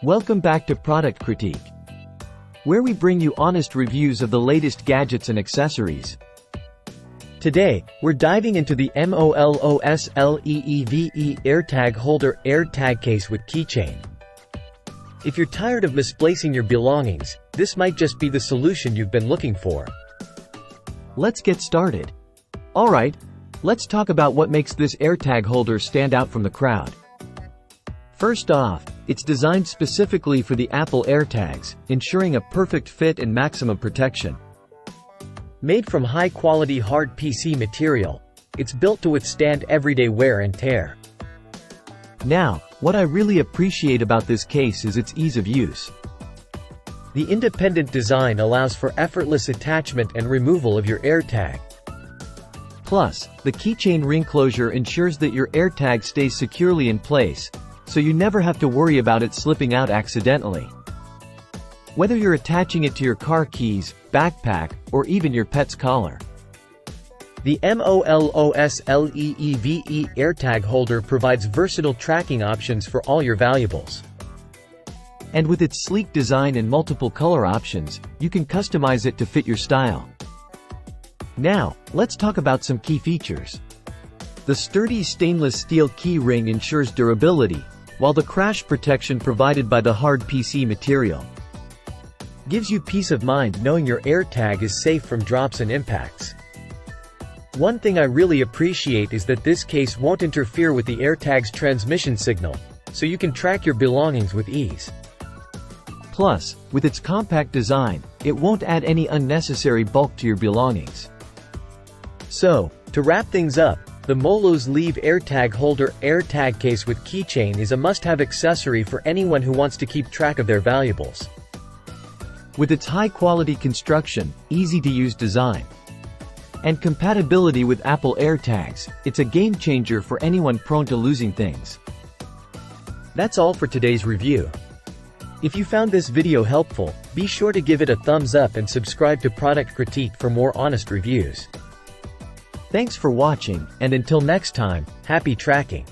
Welcome back to Product Critique, where we bring you honest reviews of the latest gadgets and accessories. Today, we're diving into the MOLOSLEEVE AirTag holder AirTag case with keychain. If you're tired of misplacing your belongings, this might just be the solution you've been looking for. Let's get started. Alright, let's talk about what makes this AirTag holder stand out from the crowd. First off, it's designed specifically for the Apple AirTags, ensuring a perfect fit and maximum protection. Made from high-quality hard PC material, it's built to withstand everyday wear and tear. Now, what I really appreciate about this case is its ease of use. The independent design allows for effortless attachment and removal of your AirTag. Plus, the keychain ring closure ensures that your AirTag stays securely in place, so you never have to worry about it slipping out accidentally. Whether you're attaching it to your car keys, backpack, or even your pet's collar. The MOLOSLEEVE AirTag holder provides versatile tracking options for all your valuables. And with its sleek design and multiple color options, you can customize it to fit your style. Now, let's talk about some key features. The sturdy stainless steel key ring ensures durability, while the crash protection provided by the hard PC material gives you peace of mind knowing your AirTag is safe from drops and impacts. One thing I really appreciate is that this case won't interfere with the AirTag's transmission signal, so you can track your belongings with ease. Plus, with its compact design, it won't add any unnecessary bulk to your belongings. So, to wrap things up, the MOLOSLEEVE AirTag holder AirTag case with keychain is a must-have accessory for anyone who wants to keep track of their valuables. With its high-quality construction, easy-to-use design, and compatibility with Apple AirTags, it's a game-changer for anyone prone to losing things. That's all for today's review. If you found this video helpful, be sure to give it a thumbs up and subscribe to Product Critique for more honest reviews. Thanks for watching, and until next time, happy tracking!